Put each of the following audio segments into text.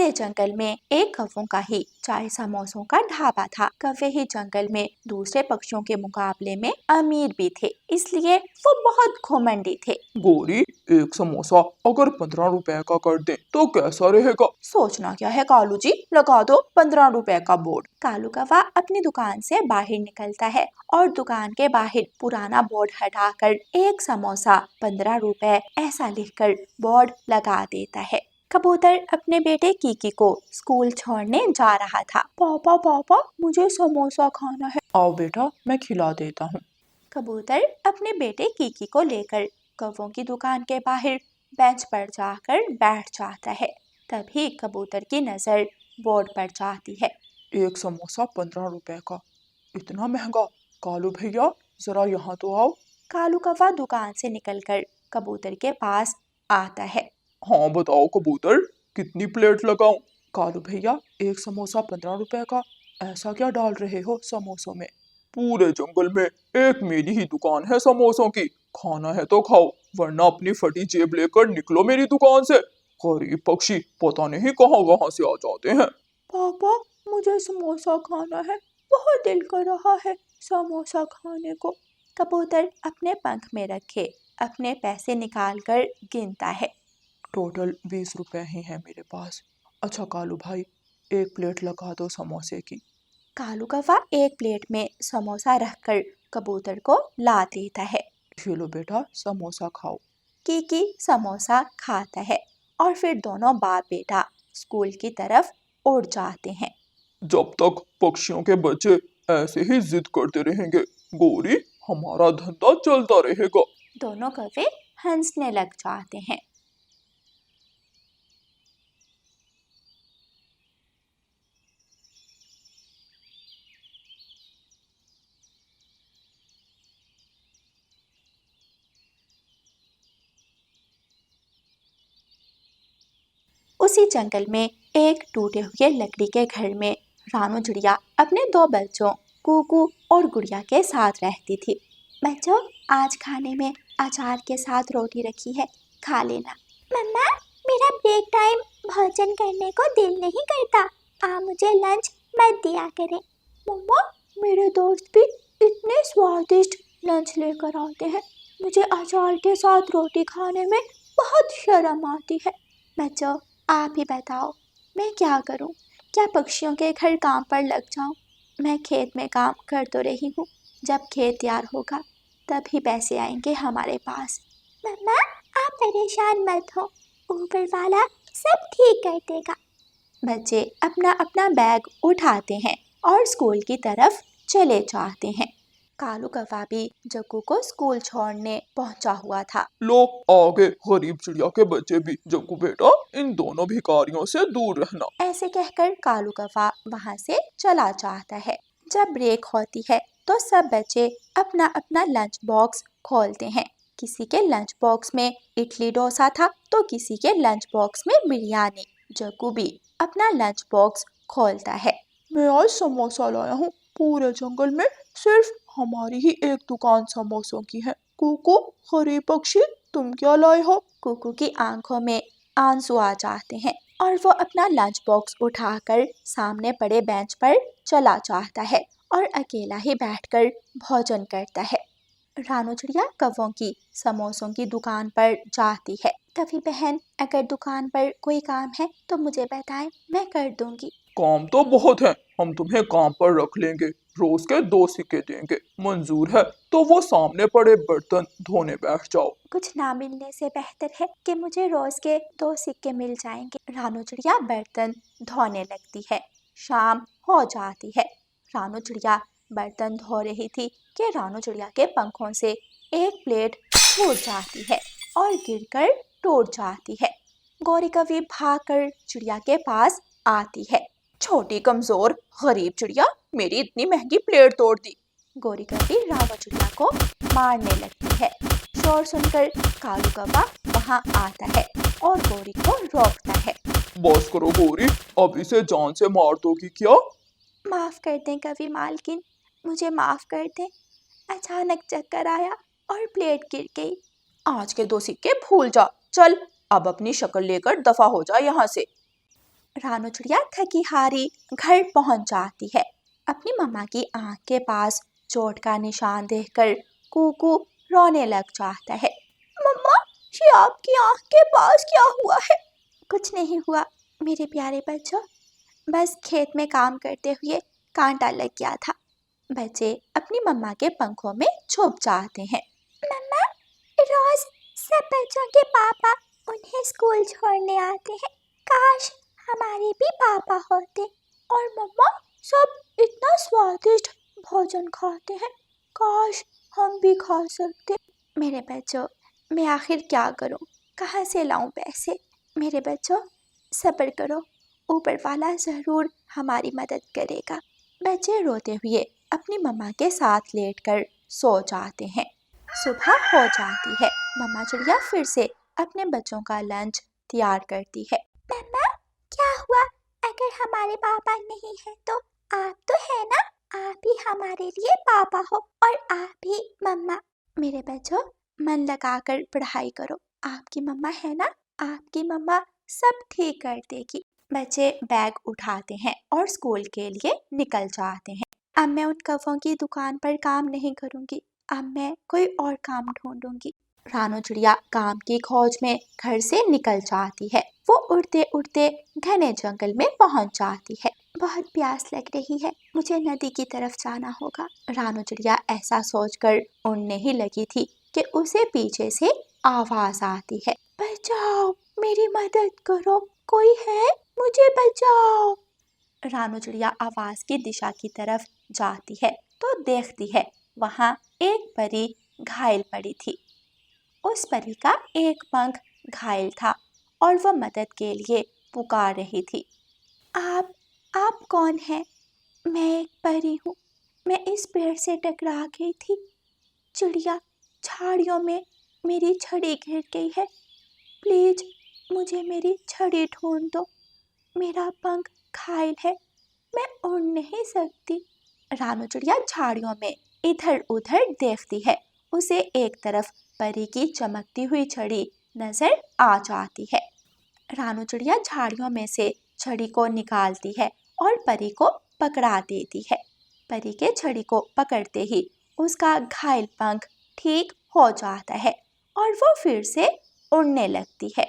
पूरे जंगल में एक कौवों का ही चाय समोसों का ढाबा था। कौवे ही जंगल में दूसरे पक्षियों के मुकाबले में अमीर भी थे, इसलिए वो बहुत घमंडी थे। गोरी, एक समोसा अगर 15 रुपए का कर दे तो कैसा रहेगा? सोचना क्या है कालू जी, लगा दो 15 रुपए का बोर्ड। कालू कौवा अपनी दुकान से बाहर निकलता है और दुकान के बाहर पुराना बोर्ड हटाकर एक समोसा 15 रुपए ऐसा लिखकर बोर्ड लगा देता है। कबूतर अपने बेटे कीकी को स्कूल छोड़ने जा रहा था। पापा पापा, मुझे समोसा खाना है। आओ बेटा, मैं खिला देता हूँ। कबूतर अपने बेटे कीकी को लेकर कौवों की दुकान के बाहर बेंच पर जाकर बैठ जाता है। तभी कबूतर की नजर बोर्ड पर जाती है। एक समोसा 15 रुपए का, इतना महंगा? कालू भैया, जरा यहाँ तो आओ। कालू कौवा दुकान से निकलकर कबूतर के पास आता है। हाँ बताओ कबूतर, कितनी प्लेट लगाऊं? कालू भैया, एक समोसा 15 रुपए का, ऐसा क्या डाल रहे हो समोसों में? पूरे जंगल में एक मेरी ही दुकान है समोसों की, खाना है तो खाओ वरना अपनी फटी जेब लेकर निकलो मेरी दुकान से। गरीब पक्षी पता नहीं कहाँ कहाँ से आ जाते हैं। पापा, मुझे समोसा खाना है, बहुत दिल कर रहा है समोसा खाने को। कबूतर अपने पंख में रखे अपने पैसे निकालकर गिनता है। टोटल 20 रुपए ही है मेरे पास। अच्छा कालू भाई, एक प्लेट लगा दो समोसे की। कालू कौवा एक प्लेट में समोसा रखकर कबूतर को ला देता है। ये लो बेटा, समोसा खाओ। कीकी समोसा खाता है और फिर दोनों बाप बेटा स्कूल की तरफ उड़ जाते हैं। जब तक पक्षियों के बच्चे ऐसे ही जिद करते रहेंगे गोरी, हमारा धंधा चलता रहेगा। दोनों कौवे हंसने लग जाते हैं। उसी जंगल में एक टूटे हुए लकड़ी के घर में रानू चिड़िया अपने दो बच्चों कुकू और गुड़िया के साथ रहती थी। बच्चों, आज खाने में अचार के साथ रोटी रखी है, खा लेना। मम्मा, मेरा ब्रेक टाइम भोजन करने को दिल नहीं करता, आप मुझे लंच मत दिया करें। मम्मा, मेरे दोस्त भी इतने स्वादिष्ट लंच लेकर आते हैं, मुझे अचार के साथ रोटी खाने में बहुत शर्म आती है। बच्चों, आप ही बताओ, मैं क्या करूं? क्या पक्षियों के घर काम पर लग जाऊं? मैं खेत में काम कर तो रही हूँ, जब खेत तैयार होगा तभी पैसे आएंगे हमारे पास। मम्मा, आप परेशान मत हो, ऊपर वाला सब ठीक कर देगा। बच्चे अपना अपना बैग उठाते हैं और स्कूल की तरफ चले जाते हैं। कालू कौवा भी जग्गू को स्कूल छोड़ने पहुंचा हुआ था। लो आगे गरीब चिड़िया के बच्चे भी। जग्गू बेटा, इन दोनों भिखारियों से दूर रहना। ऐसे कहकर कालू कौवा वहां से चला जाता है। जब ब्रेक होती है तो सब बच्चे अपना अपना लंच बॉक्स खोलते हैं। किसी के लंच बॉक्स में इडली डोसा था तो किसी के लंच बॉक्स में बिरयानी। जग्गू भी अपना लंच बॉक्स खोलता है। मैं आज समोसा लाया हूँ, पूरे जंगल में सिर्फ हमारी ही एक दुकान समोसों की है। कुकू, गरीब पक्षी, तुम क्या लाए हो? कुकू की आंखों में आंसू आ जाते हैं और वो अपना लंच बॉक्स उठाकर सामने पड़े बेंच पर चला जाता है और अकेला ही बैठकर भोजन करता है। रानू चिड़िया कौवों की समोसों की दुकान पर जाती है। कभी बहन, अगर दुकान पर कोई काम है तो मुझे बताएं, मैं कर दूंगी। काम तो बहुत है, हम तुम्हें काम पर रख लेंगे, रोज के 2 सिक्के देंगे। मंजूर है तो वो सामने पड़े बर्तन धोने बैठ जाओ। कुछ ना मिलने से बेहतर है कि मुझे रोज के 2 सिक्के मिल जाएंगे। रानू चिड़िया बर्तन धोने लगती है। शाम हो जाती है। रानू चिड़िया बर्तन धो रही थी कि रानू चिड़िया के पंखों से एक प्लेट छूट जाती है और गिरकर टूट जाती है। गौरी कभी भागकर चिड़िया के पास आती है। छोटी कमजोर गरीब चिड़िया, मेरी इतनी महंगी प्लेट तोड़ दी। गौरी कभी रानू चिड़िया को मारने लगती है। शोर सुनकर कालू कौवा वहां आता है और गौरी को रोकता है। बस करो गौरी, अब इसे जान से मार दोगी क्या? माफ कर दें कवि मालकिन, मुझे माफ कर दें, अचानक चक्कर आया और प्लेट गिर गई। आज के 2 सिक्के भूल जा, चल अब अपनी शक्ल लेकर दफा हो जा यहाँ से। रानू चिड़िया थकी हारी घर पहुंच जाती है। अपनी मम्मा की आंख के पास चोट का निशान देखकर कूकू रोने लग जाता है। मम्मा, ये आपकी आंख के पास क्या हुआ है? कुछ नहीं हुआ मेरे प्यारे बच्चों, बस खेत में काम करते हुए कांटा लग गया था। बच्चे अपनी मम्मा के पंखों में छुप जाते हैं। मम्मा, रोज सब बच्चों के पापा उन्हें स्कूल छोड़ने आते हैं। काश हमारे भी पापा होते। और मम्मा, सब इतना स्वादिष्ट भोजन खाते हैं, काश हम भी खा सकते। मेरे बच्चों, मैं आखिर क्या करूं? कहाँ से लाऊं पैसे? मेरे बच्चों, सब्र करो, ऊपर वाला ज़रूर हमारी मदद करेगा। बच्चे रोते हुए अपनी मम्मा के साथ लेटकर सो जाते हैं। सुबह हो जाती है। मम्मा चिड़िया फिर से अपने बच्चों का लंच तैयार करती है। मम्मा, क्या हुआ? अगर हमारे पापा नहीं है तो आप तो है ना? आप ही हमारे लिए पापा हो और आप ही मम्मा। मेरे बच्चों, मन लगाकर पढ़ाई करो। आपकी मम्मा है ना? आपकी मम्मा सब ठीक कर देगी। बच्चे बैग उठाते हैं और स्कूल के लिए निकल जाते हैं। अब मैं उन कौवों की दुकान पर काम नहीं करूंगी, अब मैं कोई और काम ढूंढूंगी। रानू चिड़िया काम की खोज में घर से निकल जाती है। वो उड़ते उड़ते घने जंगल में पहुंच जाती है। बहुत प्यास लग रही है, मुझे नदी की तरफ जाना होगा। रानू चिड़िया ऐसा सोचकर उड़ने ही लगी थी कि उसे पीछे से आवाज आती है। बचाओ, मेरी मदद करो, कोई है? मुझे बचाओ। रानू चिड़िया आवाज की दिशा की तरफ जाती है तो देखती है वहां एक परी घायल पड़ी थी। उस परी का एक पंख घायल था और वह मदद के लिए पुकार रही थी। आप कौन हैं? मैं एक परी हूँ। मैं इस पेड़ से टकरा गई थी। चिड़िया, झाड़ियों में मेरी छड़ी गिर गई है। प्लीज मुझे मेरी छड़ी ढूंढ दो। मेरा पंख घायल है, मैं उड़ नहीं सकती। रानू चिड़िया झाड़ियों में इधर उधर देखती है। उसे एक तरफ परी की चमकती हुई छड़ी नजर आ जाती है। रानू चिड़िया झाड़ियों में से छड़ी को निकालती है और परी को पकड़ा देती है। परी के छड़ी को पकड़ते ही उसका घायल पंख ठीक हो जाता है और वो फिर से उड़ने लगती है।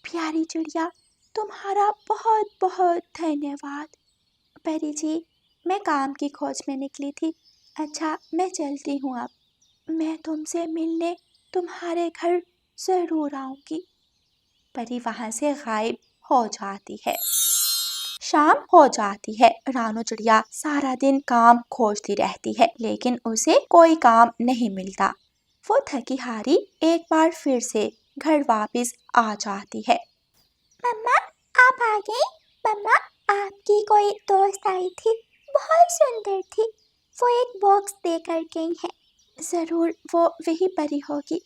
प्यारी चिड़िया, तुम्हारा बहुत बहुत धन्यवाद। परी जी, मैं काम की खोज में निकली थी। अच्छा, मैं चलती हूँ अब। मैं तुमसे मिलने तुम्हारे घर ज़रूर आऊँगी। परी वहाँ से गायब हो जाती है। शाम हो जाती है। रानू चिड़िया सारा दिन काम खोजती रहती है लेकिन उसे कोई काम नहीं मिलता। वो थकी हारी एक बार फिर से घर वापस आ जाती है। मम्मा, आप आ गई? मम्मा, आपकी कोई दोस्त आई थी, बहुत सुंदर थी। वो एक बॉक्स देकर गई है। जरूर वो वही परी होगी।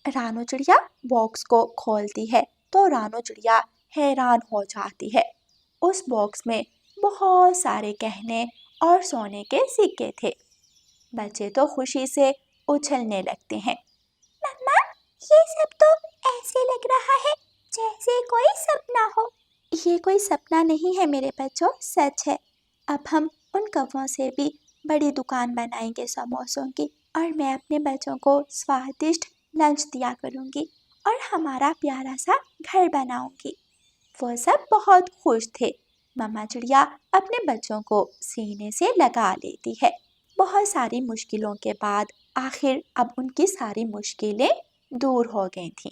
रानू चिड़िया बॉक्स को खोलती है तो रानू चिड़िया हैरान हो जाती है। उस बॉक्स में बहुत सारे गहने और सोने के सिक्के थे। बच्चे तो खुशी से उछलने लगते हैं। मम्मा, ये सब तो ऐसे लग रहा है जैसे कोई सपना हो। ये कोई सपना नहीं है मेरे बच्चों, सच है। अब हम उन कौवों से भी बड़ी दुकान बनाएंगे समोसों की और मैं अपने बच्चों को स्वादिष्ट लंच दिया करूँगी और हमारा प्यारा सा घर बनाऊंगी। वो सब बहुत खुश थे। मम्मा चिड़िया अपने बच्चों को सीने से लगा लेती है। बहुत सारी मुश्किलों के बाद आखिर अब उनकी सारी मुश्किलें दूर हो गई थीं।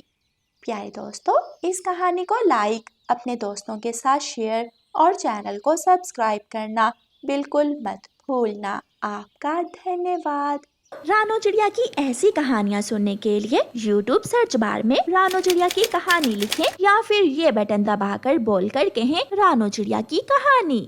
प्यारे दोस्तों, इस कहानी को लाइक, अपने दोस्तों के साथ शेयर और चैनल को सब्सक्राइब करना बिल्कुल मत भूलना। आपका धन्यवाद। रानू चिड़िया की ऐसी कहानियाँ सुनने के लिए YouTube सर्च बार में रानू चिड़िया की कहानी लिखें या फिर ये बटन दबाकर बोलकर कहें रानू चिड़िया की कहानी।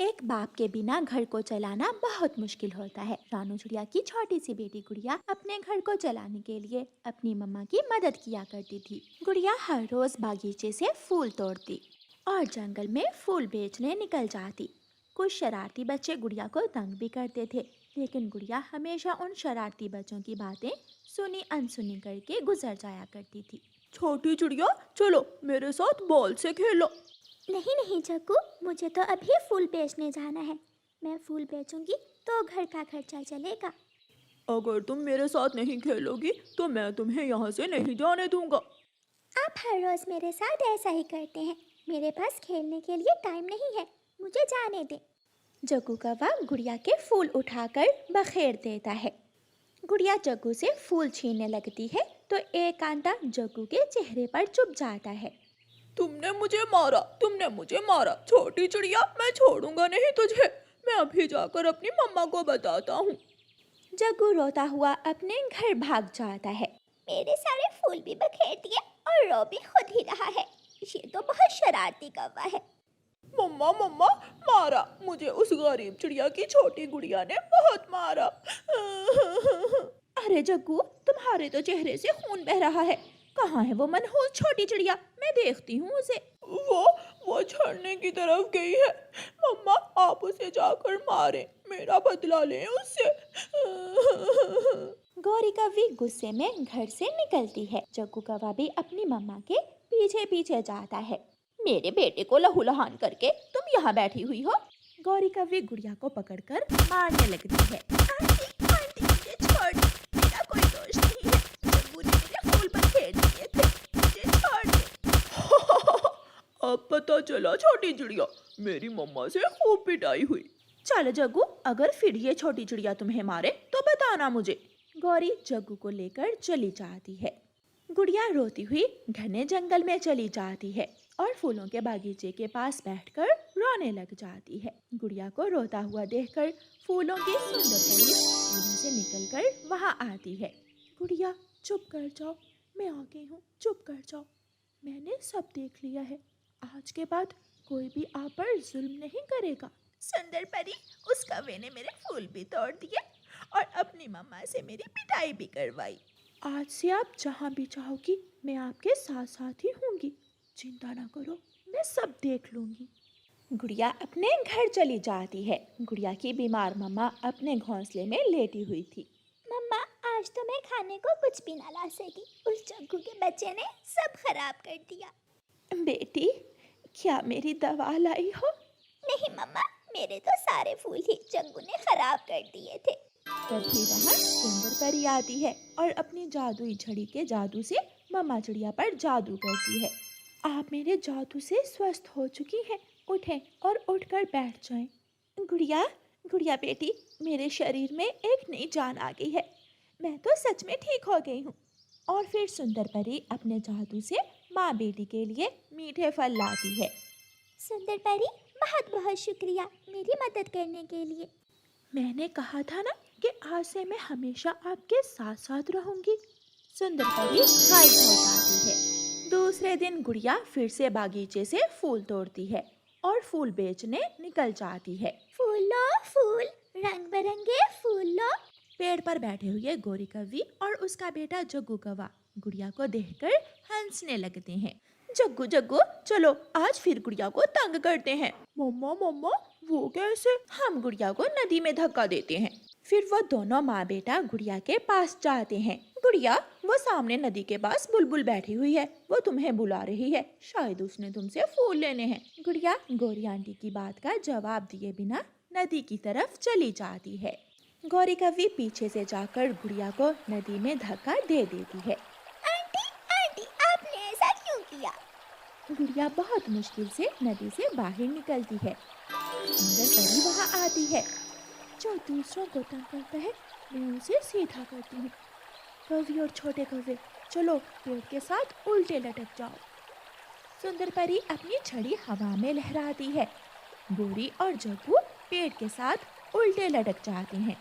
एक बाप के बिना घर को चलाना बहुत मुश्किल होता है। रानू चिड़िया की छोटी सी बेटी गुड़िया अपने घर को चलाने के लिए अपनी मम्मा की मदद किया करती थी। गुड़िया हर रोज बागीचे से फूल तोड़ती और जंगल में फूल बेचने निकल जाती। कुछ शरारती बच्चे गुड़िया को तंग भी करते थे, लेकिन गुड़िया हमेशा उन शरारती बच्चों की बातें सुनी अनसुनी करके गुजर जाया करती थी। छोटी चिड़िया, चलो मेरे साथ बॉल से खेलो। नहीं नहीं जग्गू, मुझे तो अभी फूल बेचने जाना है। मैं फूल बेचूंगी तो घर का खर्चा चलेगा। अगर तुम मेरे साथ नहीं खेलोगी तो मैं तुम्हें यहाँ से नहीं जाने दूंगा। आप हर रोज मेरे साथ ऐसा ही करते हैं। मेरे पास खेलने के लिए टाइम नहीं है, मुझे जाने दें। जग्गू कौवा गुड़िया के फूल उठाकर बखेर देता है। गुड़िया जग्गू से फूल छीनने लगती है तो एक कांटा जग्गू के चेहरे पर चुभ जाता है। तुमने मुझे मारा छोटी चिड़िया, मैं छोड़ूंगा नहीं तुझे। मैं अभी जाकर अपनी मम्मा को बताता हूँ। जग्गू रोता हुआ अपने घर भाग जाता है। मेरे सारे फूल भी बखेर दिए और रो भी खुद ही रहा है। ये तो बहुत शरारती कौवा है। मम्मा मम्मा, मारा मुझे उस गरीब चिड़िया की छोटी गुड़िया ने बहुत मारा। अरे जग्गू, तुम्हारे तो चेहरे से खून बह रहा है। कहाँ है वो मनहूस छोटी चिड़िया? मैं देखती हूँ उसे। वो झरने की तरफ गई है। मम्मा, आप उसे जाकर मारें, मेरा बदला लें उससे। गौरी कौवी गुस्से में घर से निकलती है। जग्गू कौवा भी अपनी मम्मा के पीछे पीछे जाता है। मेरे बेटे को लहूलुहान करके तुम यहाँ बैठी हुई हो। गौरी कौवी गुड़िया को पकड़कर मारने लगती है। आंटी आंटी, मुझे छोड़ दे, मेरा कोई दोष नहीं है। जग्गू ने मेरे फूल बखेर दिए थे, मुझे छोड़ दे। अब पता चला छोटी चिड़िया, मेरी मम्मा से खूब पिटाई हुई। चल जग्गू, अगर फिर ये छोटी चिड़िया तुम्हें मारे तो बताना मुझे। गौरी जग्गू को लेकर चली जाती है। गुड़िया रोती हुई घने जंगल में चली जाती है और फूलों के बागीचे के पास बैठकर रोने लग जाती है। गुड़िया को रोता हुआ देखकर फूलों की सुंदर परी फूलों से निकलकर वहां आती है। गुड़िया, चुप कर जाओ, मैं आ गई हूँ, चुप कर जाओ। मैंने सब देख लिया है। आज के बाद कोई भी आप पर जुल्म नहीं करेगा। सुंदर परी, उस कौवे ने मेरे फूल भी तोड़ दिए और अपनी मम्मा से मेरी पिटाई भी करवाई। आज से आप जहाँ भी चाहोगी मैं आपके साथ साथ ही होंगी। चिंता ना करो, मैं सब देख लूंगी। गुड़िया अपने घर चली जाती है। गुड़िया की बीमार मम्मा अपने घोंसले में लेटी हुई थी। मम्मा, आज तो मैं खाने को कुछ भी ना ला सकी। उस जग्गू के बच्चे ने सब खराब कर दिया। बेटी, क्या मेरी दवा लाई हो? नहीं मम्मा, मेरे तो सारे फूल ही जग्गू ने खराब कर दिए थे। तभी वहाँ सुंदर परी आती है और अपनी जादुई छड़ी के जादू से मम्मा चिड़िया पर जादू करती है। आप मेरे जादू से स्वस्थ हो चुकी हैं, उठें और उठकर बैठ जाएं। गुड़िया, गुड़िया बेटी, मेरे शरीर में एक नई जान आ गई है। मैं तो सच में ठीक हो गई हूँ। और फिर सुंदर परी अपने जादू से माँ बेटी के लिए मीठे फल लाती है। सुंदर परी, बहुत बहुत शुक्रिया मेरी मदद करने के लिए। मैंने कहा था ना कि आज से मैं हमेशा आपके साथ साथ रहूंगी। सुंदर परी गायब हो जाती है। दूसरे दिन गुड़िया फिर से बागीचे से फूल तोड़ती है और फूल बेचने निकल जाती है। फूल लो फूल, रंग बिरंगे फूल लो। पेड़ पर बैठे हुए गौरी कौवी और उसका बेटा जग्गू कौवा गुड़िया को देखकर हंसने लगते हैं। जग्गू जग्गू, चलो आज फिर गुड़िया को तंग करते हैं। मम्मा मम्मा, वो कैसे? हम गुड़िया को नदी में धक्का देते हैं। फिर वो दोनों माँ बेटा गुड़िया के पास जाते हैं। गुड़िया, वो सामने नदी के पास बुलबुल बैठी हुई है, वो तुम्हें बुला रही है। शायद उसने तुमसे फूल लेने हैं। गुड़िया गौरी आंटी की बात का जवाब दिए बिना नदी की तरफ चली जाती है। गौरी कौवी पीछे से जाकर गुड़िया को नदी में धक्का दे देती है। आंटी आंटी, आपने ऐसा क्यों किया? गुड़िया बहुत मुश्किल से नदी से बाहर निकलती है। सुंदर परी वहाँ आती है। जो दूसरों को तंग करता है मैं उसे सीधा करती हूँ। कौवी और छोटे कौवे, चलो पेड़ के साथ उल्टे लटक जाओ। सुंदर परी अपनी छड़ी हवा में लहराती है। गौरी और जग्गू पेड़ के साथ उल्टे लटक जाते हैं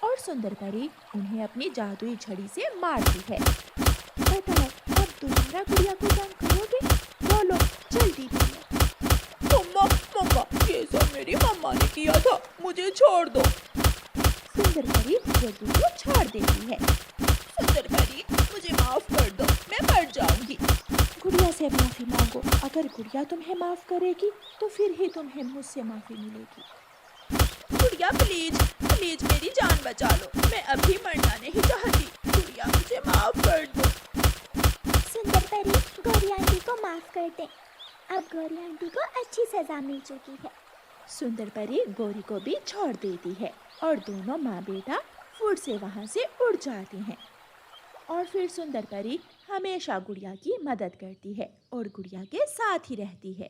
और सुंदर परी उन्हें अपनी जादुई छड़ी से मारती है। बताओ, अब दोबारा गुड़िया को तंग करोगे? बोलो जल्दी बोलो। मम्मा मम्मा, ये सब मेरी मम्मा ने किया था, मुझे छोड़ दो। सुंदर परी जग्गू को छोड़ देती है। सुंदर परी, मुझे माफ कर दो, मैं मर जाऊंगी। गुड़िया से माफी मांगो। अगर गुड़िया तुम्हें माफ करेगी तो फिर ही तुम्हें मुझसे माफी मिलेगी। गुड़िया प्लीज प्लीज मेरी जान बचा लो, मैं अभी मरना नहीं चाहती। गुड़िया, मुझे माफ कर दो। सुंदर परी, गौरी आंटी को माफ कर दे। अब गौरी आंटी को अच्छी सजा मिल चुकी है। सुंदर परी गौरी को भी छोड़ देती है और दोनों माँ बेटा फुर्र से वहाँ से उड़ जाते हैं। और फिर सुंदर परी हमेशा गुड़िया की मदद करती है और गुड़िया के साथ ही रहती है।